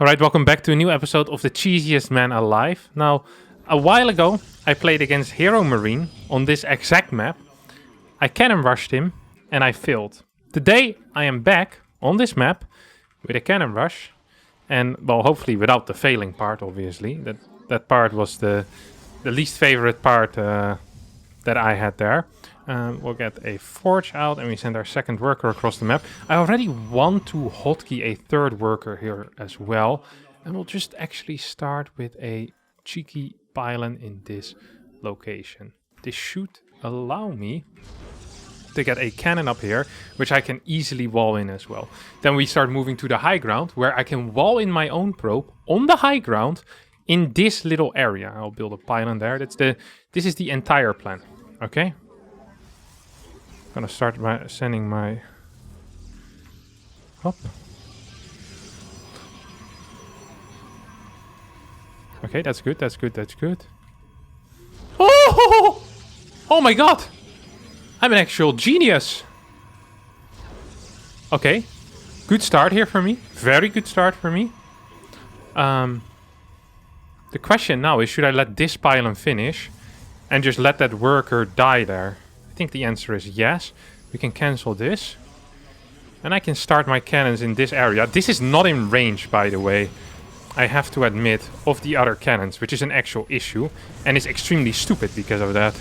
Alright, welcome back to a new episode of the Cheesiest Man Alive. Now, a while ago, I played against Hero Marine on this exact map. I cannon rushed him, and I failed. Today, I am back on this map with a cannon rush. And, well, hopefully without the failing part, obviously. That part was the least favorite part that I had there. We'll get a forge out and we send our second worker across the map. I already want to hotkey a third worker here as well. And we'll just actually start with a cheeky pylon in this location. This should allow me to get a cannon up here, which I can easily wall in as well. Then we start moving to the high ground, where I can wall in my own probe on the high ground in this little area. I'll build a pylon there. This is the entire plan. Okay? Gonna start by sending my up. Okay, that's good, that's good, that's good. Oh! Oh my god! I'm an actual genius! Okay. Good start here for me. Very good start for me. The question now is, should I let this pylon finish and just let that worker die there? I think the answer is yes. We can cancel this. And I can start my cannons in this area. This is not in range, by the way. I have to admit, of the other cannons, which is an actual issue. And it's extremely stupid because of that.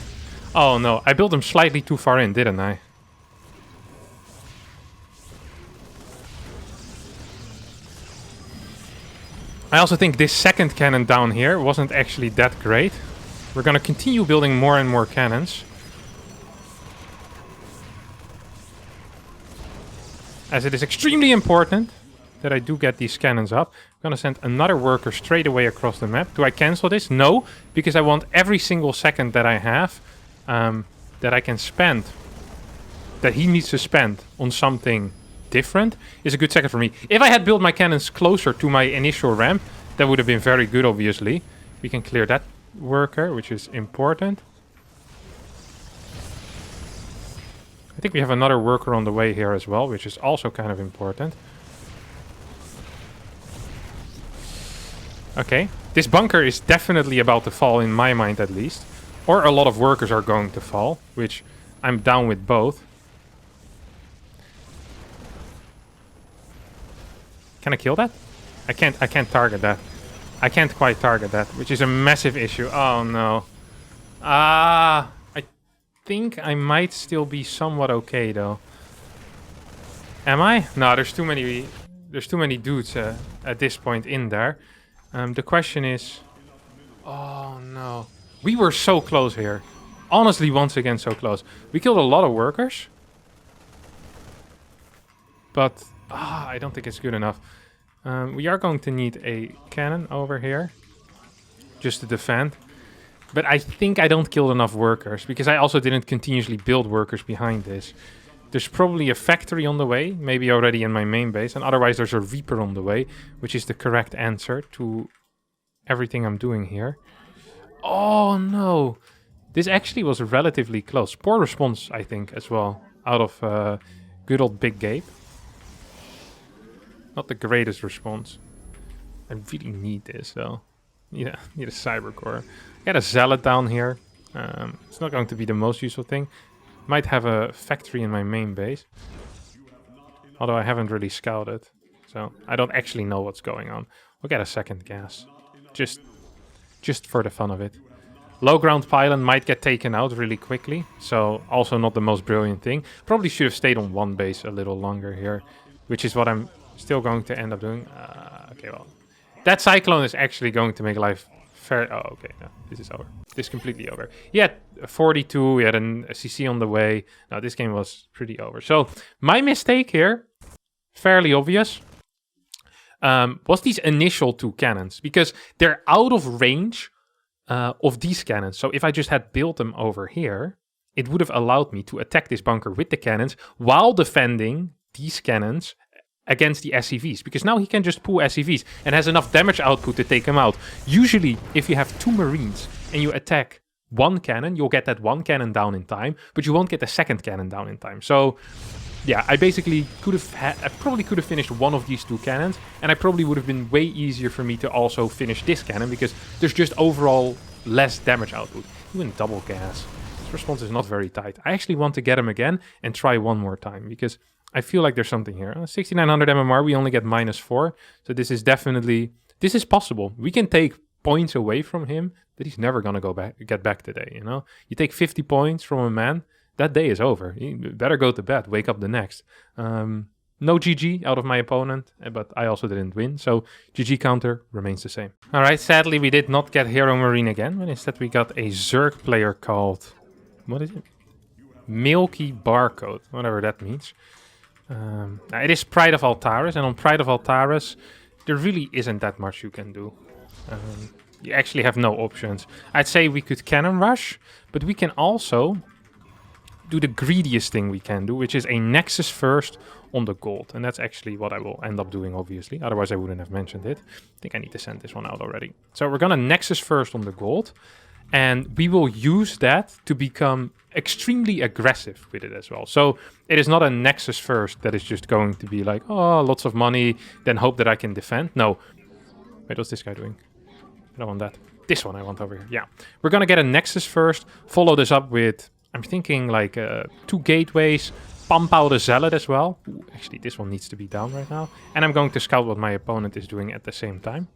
Oh no, I built them slightly too far in, didn't I? I also think this second cannon down here wasn't actually that great. We're gonna continue building more and more cannons, as it is extremely important that I do get these cannons up. I'm gonna send another worker straight away across the map. Do I cancel this? No, because I want every single second that I have that I can spend, that he needs to spend on something different, is a good second for me. If I had built my cannons closer to my initial ramp, that would have been very good, obviously. We can clear that worker, which is important. I think we have another worker on the way here as well, which is also kind of important. Okay, this bunker is definitely about to fall, in my mind at least. Or a lot of workers are going to fall, which I'm down with both. Can I kill that? I can't target that. I can't quite target that, which is a massive issue. Oh no. I think I might still be somewhat okay though. Am I? No, there's too many dudes at this point in there. The question is, oh no. We were so close here. Honestly, once again, so close. We killed a lot of workers. But I don't think it's good enough. We are going to need a cannon over here, just to defend. But I think I don't kill enough workers, because I also didn't continuously build workers behind this. There's probably a factory on the way, maybe already in my main base, and otherwise there's a Reaper on the way, which is the correct answer to everything I'm doing here. Oh no! This actually was relatively close. Poor response, I think, as well, out of good old Big Gabe. Not the greatest response. I really need this, though. Yeah, need a cyber core. Got a zealot down here. It's not going to be the most useful thing. Might have a factory in my main base. Although I haven't really scouted. So I don't actually know what's going on. We'll get a second gas. Just for the fun of it. Low ground pylon might get taken out really quickly. So also not the most brilliant thing. Probably should have stayed on one base a little longer here. Which is what I'm still going to end up doing. Okay, well. That cyclone is actually going to make life fair. Oh, okay. No, this is over. This is completely over. He had 42. We had a CC on the way. Now, this game was pretty over. So, my mistake here, fairly obvious, was these initial two cannons. Because they're out of range of these cannons. So, if I just had built them over here, it would have allowed me to attack this bunker with the cannons while defending these cannons against the SCVs, because now he can just pull SCVs and has enough damage output to take them out. Usually, if you have two Marines and you attack one cannon, you'll get that one cannon down in time, but you won't get the second cannon down in time. So yeah, I basically could have I probably could have finished one of these two cannons, and I probably would have been way easier for me to also finish this cannon, because there's just overall less damage output. Even double gas. This response is not very tight. I actually want to get him again and try one more time, because I feel like there's something here. 6900 MMR, we only get -4, so this is definitely... This is possible. We can take points away from him that he's never gonna get back today, you know? You take 50 points from a man, that day is over. You better go to bed, wake up the next. No GG out of my opponent, but I also didn't win, so GG counter remains the same. Alright, sadly we did not get Hero Marine again, but instead we got a Zerg player called... What is it? Milky Barcode, whatever that means. It is Pride of Altaris, and on Pride of Altaris, there really isn't that much you can do. You actually have no options. I'd say we could Cannon Rush, but we can also do the greediest thing we can do, which is a Nexus first on the gold. And that's actually what I will end up doing, obviously. Otherwise, I wouldn't have mentioned it. I think I need to send this one out already. So we're going to Nexus first on the gold. And we will use that to become extremely aggressive with it as well. So it is not a Nexus first that is just going to be like, oh, lots of money, then hope that I can defend. No. Wait, what's this guy doing? I don't want that. This one I want over here. Yeah. We're going to get a Nexus first, follow this up with, I'm thinking like 2 gateways, pump out a Zealot as well. Ooh, actually, this one needs to be down right now. And I'm going to scout what my opponent is doing at the same time.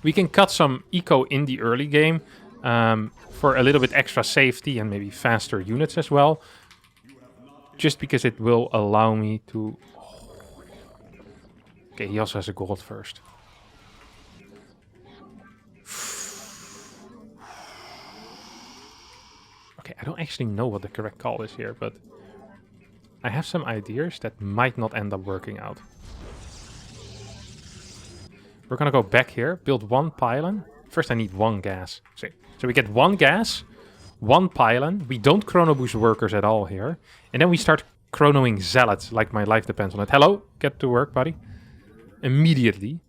We can cut some eco in the early game. For a little bit extra safety and maybe faster units as well. Just because it will allow me to... Okay, he also has a gold first. Okay, I don't actually know what the correct call is here, but... I have some ideas that might not end up working out. We're gonna go back here, build 1 pylon. First I need 1 gas. So we get 1 gas, 1 pylon. We don't chrono boost workers at all here. And then we start chronoing zealots, like my life depends on it. Hello, get to work, buddy. Immediately.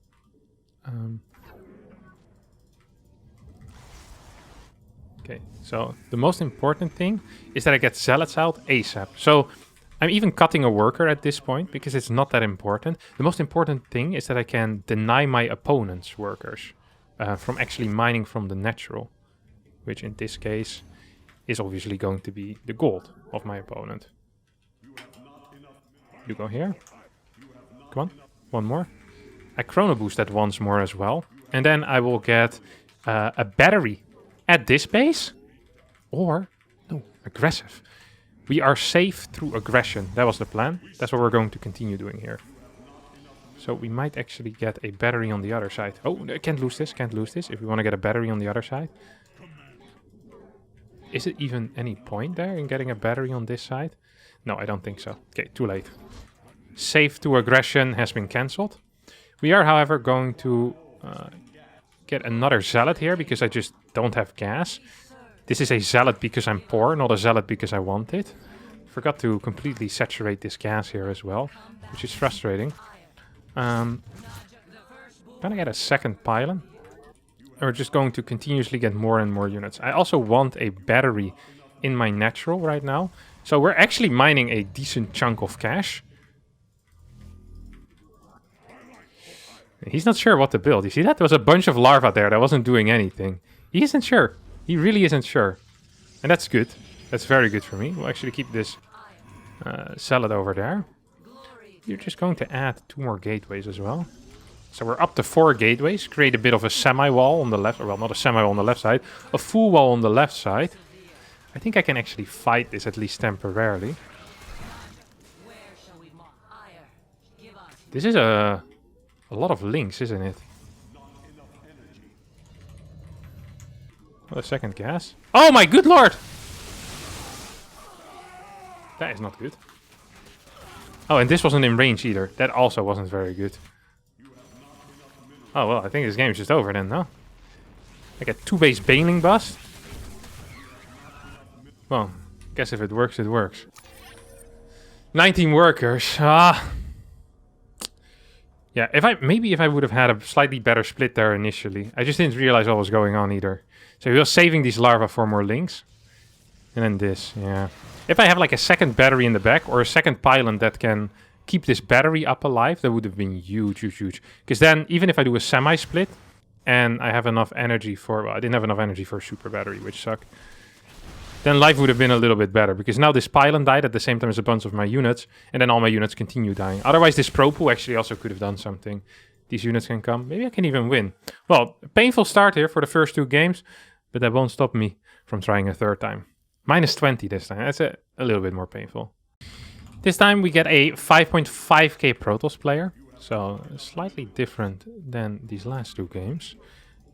Okay, so the most important thing is that I get zealots out ASAP. So I'm even cutting a worker at this point because it's not that important. The most important thing is that I can deny my opponent's workers from actually mining from the natural. Which in this case is obviously going to be the gold of my opponent. You go here. Come on, 1 more. I chrono boost that once more as well. And then I will get a battery at this base. Or, no, aggressive. We are safe through aggression. That was the plan. That's what we're going to continue doing here. So we might actually get a battery on the other side. Oh, I can't lose this, can't lose this. If we want to get a battery on the other side. Is it even any point there in getting a battery on this side? No, I don't think so. Okay, too late. Save to aggression has been cancelled. We are, however, going to get another zealot here because I just don't have gas. This is a zealot because I'm poor, not a zealot because I want it. Forgot to completely saturate this gas here as well, which is frustrating. Gonna get a second pylon. We're just going to continuously get more and more units. I also want a battery in my natural right now. So we're actually mining a decent chunk of cash. He's not sure what to build. You see that? There was a bunch of larva there that wasn't doing anything. He isn't sure. He really isn't sure. And that's good. That's very good for me. We'll actually keep this salad over there. You're just going to add 2 more gateways as well. So we're up to 4 gateways. Create a bit of a semi-wall on the left. Or well, not a semi-wall on the left side. A full wall on the left side. I think I can actually fight this at least temporarily. This is a lot of links, isn't it? What a second gas. Oh my good lord! That is not good. Oh, and this wasn't in range either. That also wasn't very good. Oh, well, I think this game is just over then, no? I get 2 base Baneling bust. Well, guess if it works, it works. 19 workers. Ah. Yeah, maybe if I would have had a slightly better split there initially. I just didn't realize what was going on either. So he was saving these larvae for more links. And then this, yeah. If I have like a second battery in the back or a second pylon that can keep this battery up alive, that would have been huge, huge, huge. Because then even if I do a semi-split and I have enough energy for... Well, I didn't have enough energy for a super battery, which sucked. Then life would have been a little bit better. Because now this pylon died at the same time as a bunch of my units. And then all my units continue dying. Otherwise this pro pool actually also could have done something. These units can come. Maybe I can even win. Well, painful start here for the first 2 games. But that won't stop me from trying a third time. Minus 20 this time. That's a little bit more painful. This time we get a 5.5k Protoss player. So slightly different than these last 2 games.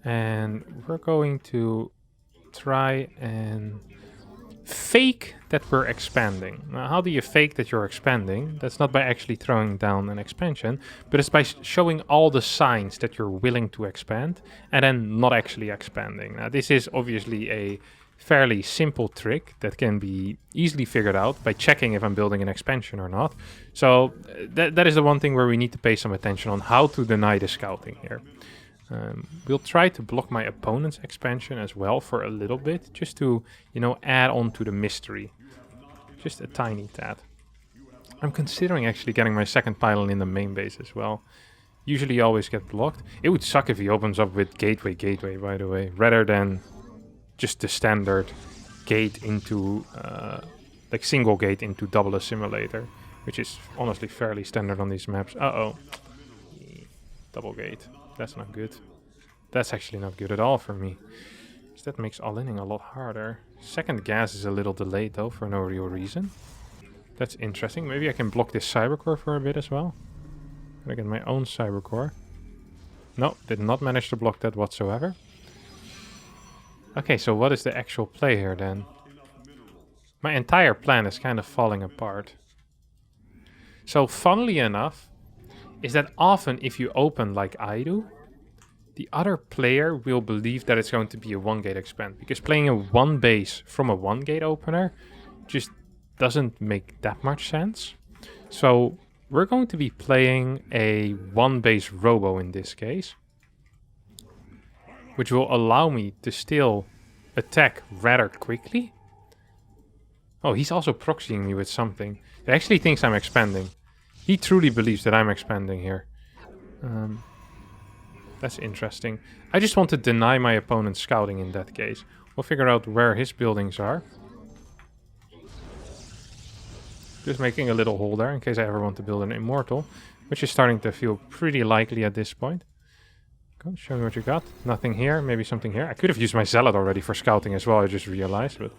And we're going to try and fake that we're expanding. Now, how do you fake that you're expanding? That's not by actually throwing down an expansion, but it's by showing all the signs that you're willing to expand and then not actually expanding. Now, this is obviously a fairly simple trick that can be easily figured out by checking if I'm building an expansion or not. So that is the one thing where we need to pay some attention on how to deny the scouting here. We'll try to block my opponent's expansion as well for a little bit, just to, you know, add on to the mystery. Just a tiny tad. I'm considering actually getting my second pylon in the main base as well. Usually always get blocked. It would suck if he opens up with gateway, by the way, rather than just the standard gate into, like single gate into double assimilator, which is honestly fairly standard on these maps. Uh-oh. Double gate. That's not good. That's actually not good at all for me. So that makes all-inning a lot harder. Second gas is a little delayed though, for no real reason. That's interesting. Maybe I can block this cybercore for a bit as well. I get my own cybercore. No, did not manage to block that whatsoever. Okay, so what is the actual play here then? My entire plan is kind of falling apart. So funnily enough, is that often if you open like I do, the other player will believe that it's going to be a 1-gate expand. Because playing a 1 base from a 1-gate opener just doesn't make that much sense. So we're going to be playing a 1 base robo in this case, which will allow me to still attack rather quickly. Oh, he's also proxying me with something. He actually thinks I'm expanding. He truly believes that I'm expanding here. That's interesting. I just want to deny my opponent's scouting in that case. We'll figure out where his buildings are. Just making a little hole there in case I ever want to build an immortal, which is starting to feel pretty likely at this point. Go, show me what you got. Nothing here, maybe something here. I could have used my zealot already for scouting as well, I just realized, but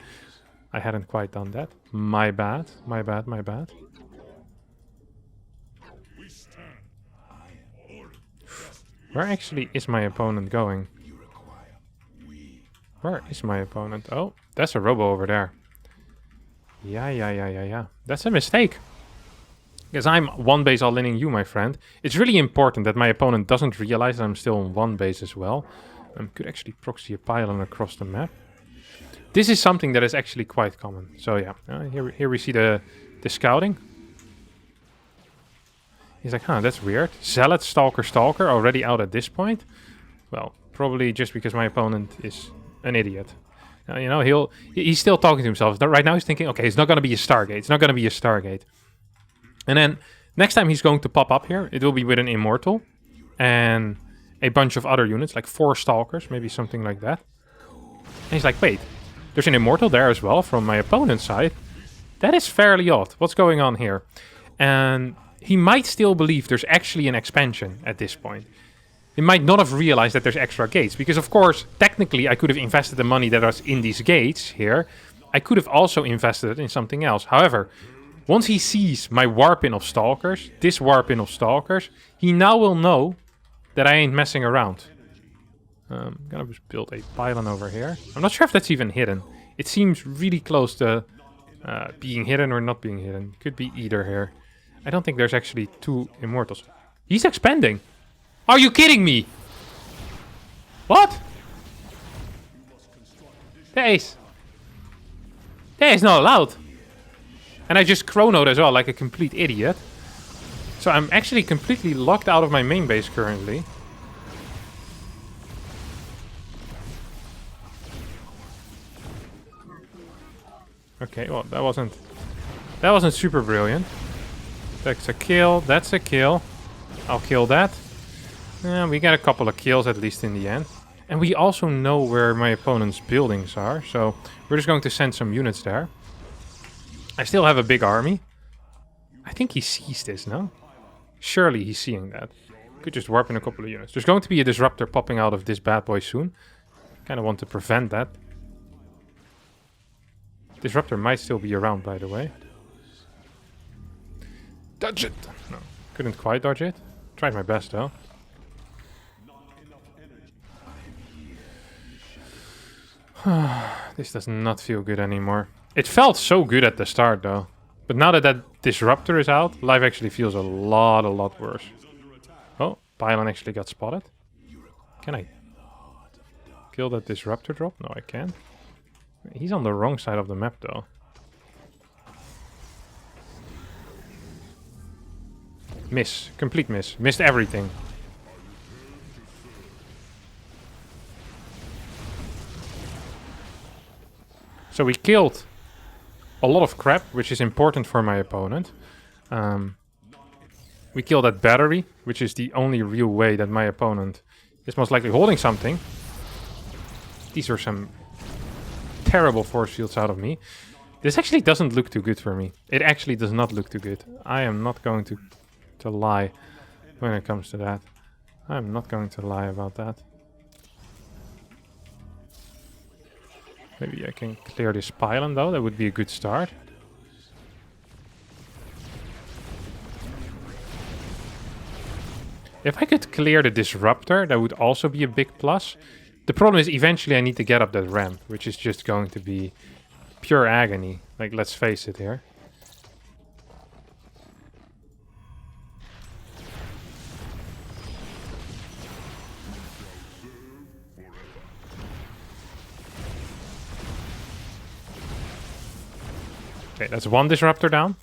I hadn't quite done that. My bad, my bad, my bad. Where actually is my opponent going? Where is my opponent? Oh, that's a robo over there. Yeah. That's a mistake. Because I'm 1 base all-inning you, my friend. It's really important that my opponent doesn't realize that I'm still on 1 base as well. Could actually proxy a pylon across the map. This is something that is actually quite common. So yeah, here we see the scouting. He's like, huh, that's weird. Zealot, Stalker, Stalker already out at this point? Well, probably just because my opponent is an idiot. You know, he's still talking to himself. Right now he's thinking, okay, it's not going to be a Stargate. It's not going to be a Stargate. And then next time he's going to pop up here, it will be with an Immortal and a bunch of other units, like 4 Stalkers, maybe something like that. And he's like, wait, there's an Immortal there as well from my opponent's side. That is fairly odd. What's going on here? And he might still believe there's actually an expansion at this point. He might not have realized that there's extra gates. Because, of course, technically I could have invested the money that was in these gates here. I could have also invested it in something else. However, once he sees my warp-in of Stalkers, this warp-in of Stalkers, he now will know that I ain't messing around. I'm gonna just build a pylon over here. I'm not sure if that's even hidden. It seems really close to being hidden or not being hidden. Could be either here. I don't think there's actually 2 Immortals. He's expanding. Are you kidding me? What? That is not allowed. And I just chronoed as well, like a complete idiot. So I'm actually completely locked out of my main base currently. Okay, well, that wasn't super brilliant. That's a kill. That's a kill. I'll kill that. We got a couple of kills at least in the end. And we also know where my opponent's buildings are. So we're just going to send some units there. I still have a big army. I think he sees this, no? Surely he's seeing that. Could just warp in a couple of units. There's going to be a disruptor popping out of this bad boy soon. Kind of want to prevent that. Disruptor might still be around, by the way. Dodge it! No, couldn't quite dodge it. Tried my best, though. This does not feel good anymore. It felt so good at the start, though. But now that that disruptor is out, life actually feels a lot worse. Oh, pylon actually got spotted. Can I kill that disruptor drop? No, I can't. He's on the wrong side of the map, though. Miss. Complete miss. Missed everything. So we killed a lot of crap, which is important for my opponent. We killed that battery, which is the only real way that my opponent is most likely holding something. These are some terrible force fields out of me. This actually doesn't look too good for me. It actually does not look too good. I am not going to lie when it comes to that. I'm not going to lie about that. Maybe I can clear this pylon though, that would be a good start. If I could clear the disruptor, that would also be a big plus. The problem is eventually I need to get up that ramp, which is just going to be pure agony. Like, let's face it here. Okay, that's one disruptor down.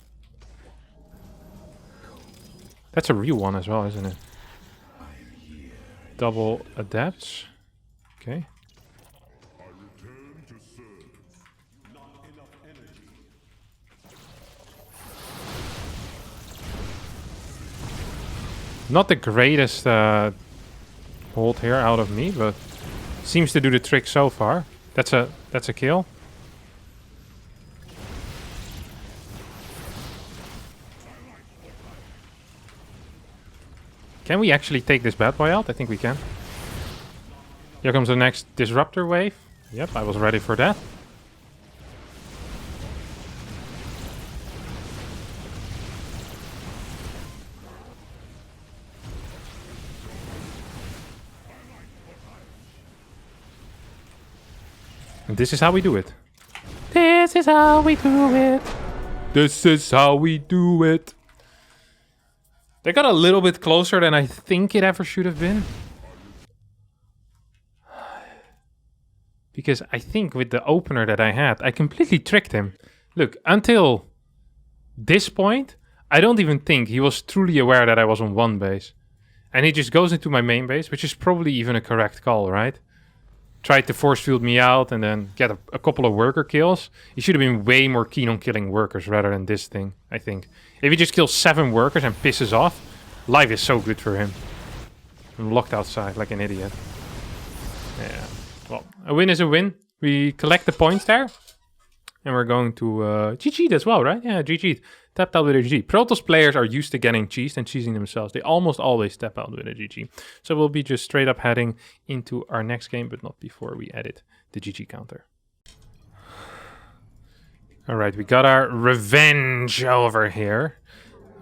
That's a real one as well, isn't it? Double adapts. Okay. Not the greatest hold here out of me, but seems to do the trick so far. That's a kill. Can we actually take this bad boy out? I think we can. Here comes the next disruptor wave. Yep, I was ready for that. And this is how we do it. This is how we do it. This is how we do it. They got a little bit closer than I think it ever should have been. Because I think with the opener that I had, I completely tricked him. Look, until this point, I don't even think he was truly aware that I was on one base. And he just goes into my main base, which is probably even a correct call, right? Tried to force field me out and then get a couple of worker kills. He should have been way more keen on killing workers rather than this thing, I think. If he just kills 7 workers and pisses off, life is so good for him. I'm locked outside like an idiot. Yeah, well, a win is a win. We collect the points there. And we're going to GG as well, right? Yeah, GG. Tapped out with a GG. Protoss players are used to getting cheesed and cheesing themselves. They almost always tap out with a GG. So we'll be just straight up heading into our next game, but not before we edit the GG counter. Alright, we got our revenge over here.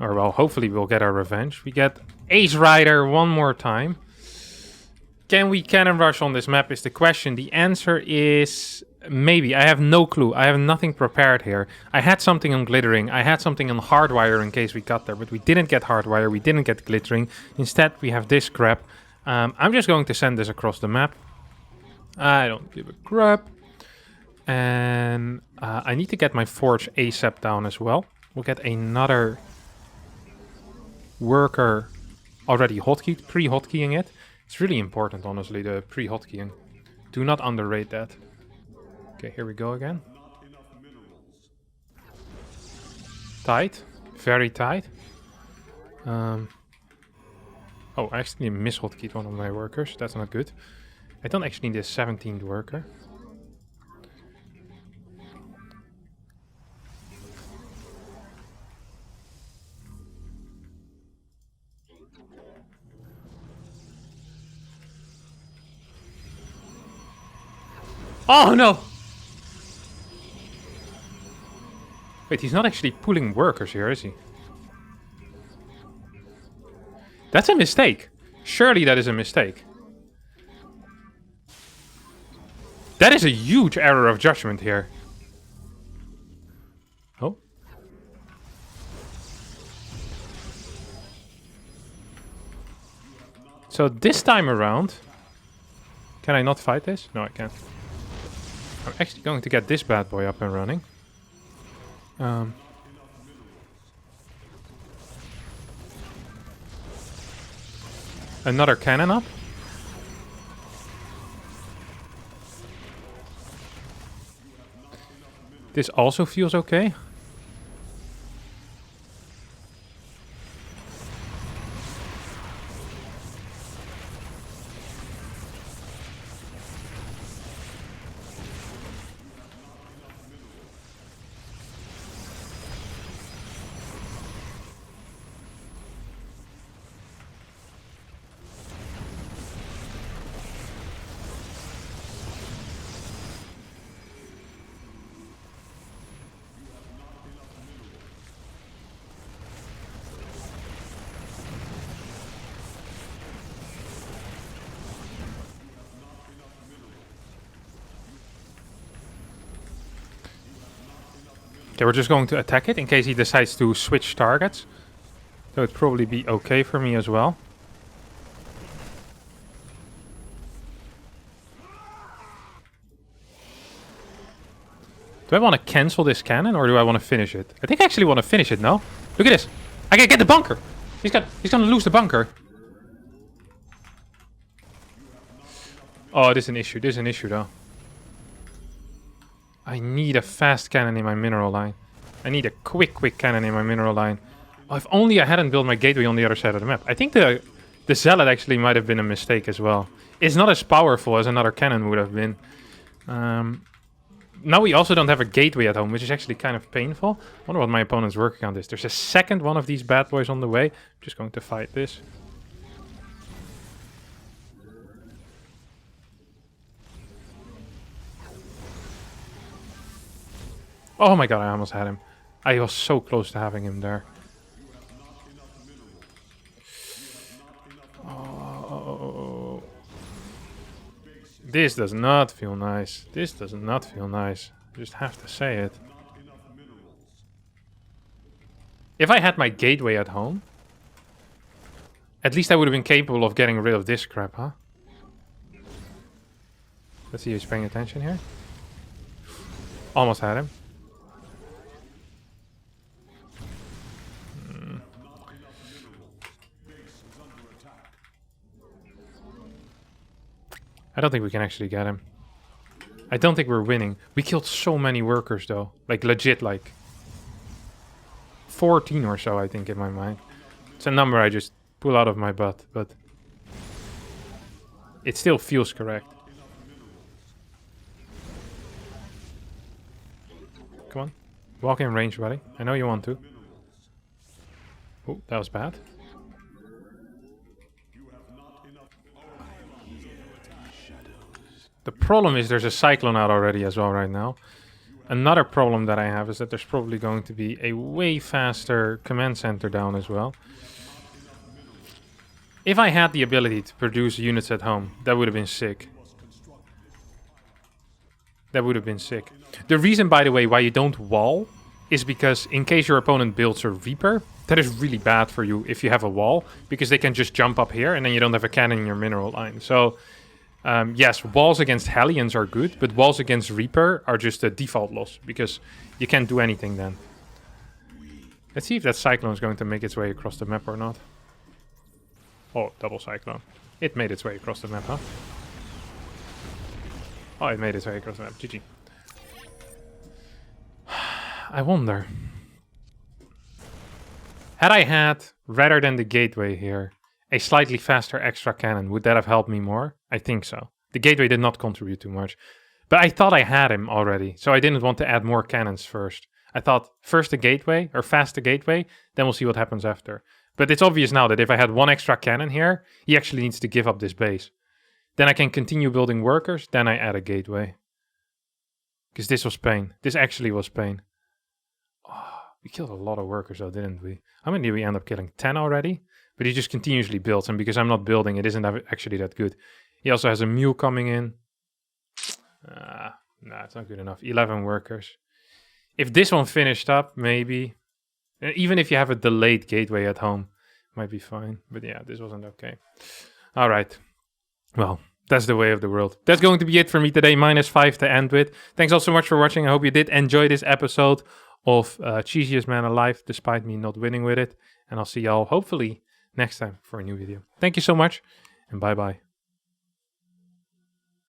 Or well, hopefully we'll get our revenge. We get Ace Rider one more time. Can we cannon rush on this map is the question. The answer is maybe. I have no clue. I have nothing prepared here. I had something on glittering. I had something on hardwire in case we got there, but we didn't get hardwire. We didn't get glittering. Instead, we have this crap. I'm just going to send this across the map. I don't give a crap. And I need to get my forge ASAP down as well. We'll get another worker already hotkeyed, pre-hotkeying it. It's really important, honestly, the pre-hotkeying. Do not underrate that. Okay, here we go again. Tight. Very tight. Oh, I actually mishotkeyd one of my workers. That's not good. I don't actually need a 17th worker. Oh no! Wait, he's not actually pulling workers here, is he? That's a mistake. Surely that is a mistake. That is a huge error of judgment here. Oh. So this time around... Can I not fight this? No, I can't. I'm actually going to get this bad boy up and running. Another cannon up. This also feels okay. Okay, we're just going to attack it in case he decides to switch targets. So it'd probably be okay for me as well. Do I want to cancel this cannon or do I want to finish it? I think I actually want to finish it, no? Look at this. I can get the bunker. He's gonna lose the bunker. Oh, this is an issue. This is an issue though. I need a fast cannon in my mineral line. I need a quick cannon in my mineral line. Oh, if only I hadn't built my gateway on the other side of the map. I think the zealot actually might have been a mistake as well. It's not as powerful as another cannon would have been. Now we also don't have a gateway at home, which is actually kind of painful. I wonder what my opponent's working on this. There's a second one of these bad boys on the way. I'm just going to fight this. Oh my god, I almost had him. I was so close to having him there. Oh. This does not feel nice. This does not feel nice. I just have to say it. If I had my gateway at home, at least I would have been capable of getting rid of this crap, huh? Let's see if he's paying attention here. Almost had him. I don't think we can actually get him. I don't think we're winning. We killed so many workers though. Like legit like 14 or so I think in my mind. It's a number I just pull out of my butt, but it still feels correct. Come on. Walk in range, buddy. I know you want to. Oh, that was bad. The problem is there's a cyclone out already as well right now. Another problem that I have is that there's probably going to be a way faster command center down as well. If I had the ability to produce units at home, that would have been sick. That would have been sick. The reason, by the way, why you don't wall is because in case your opponent builds a Reaper, that is really bad for you if you have a wall, because they can just jump up here and then you don't have a cannon in your mineral line. So yes, walls against Hellions are good, but walls against Reaper are just a default loss, because you can't do anything then. Let's see if that Cyclone is going to make its way across the map or not. Oh, double Cyclone. It made its way across the map, huh? Oh, it made its way across the map. GG. I wonder. Had I had, rather than the gateway here, a slightly faster extra cannon, would that have helped me more? I think so. The gateway did not contribute too much. But I thought I had him already, so I didn't want to add more cannons first. I thought first the gateway, or fast the gateway, then we'll see what happens after. But it's obvious now that if I had one extra cannon here, he actually needs to give up this base. Then I can continue building workers, then I add a gateway. Because this was pain. This actually was pain. Oh, we killed a lot of workers though, didn't we? How many did we end up killing? 10 already? But he just continuously builds, and because I'm not building, it isn't actually that good. He also has a mule coming in. Nah, it's not good enough. 11 workers. If this one finished up, maybe. Even if you have a delayed gateway at home, might be fine. But yeah, this wasn't okay. All right. Well, that's the way of the world. That's going to be it for me today. -5 to end with. Thanks all so much for watching. I hope you did enjoy this episode of Cheesiest Man Alive, despite me not winning with it. And I'll see y'all hopefully next time for a new video. Thank you so much, and bye-bye.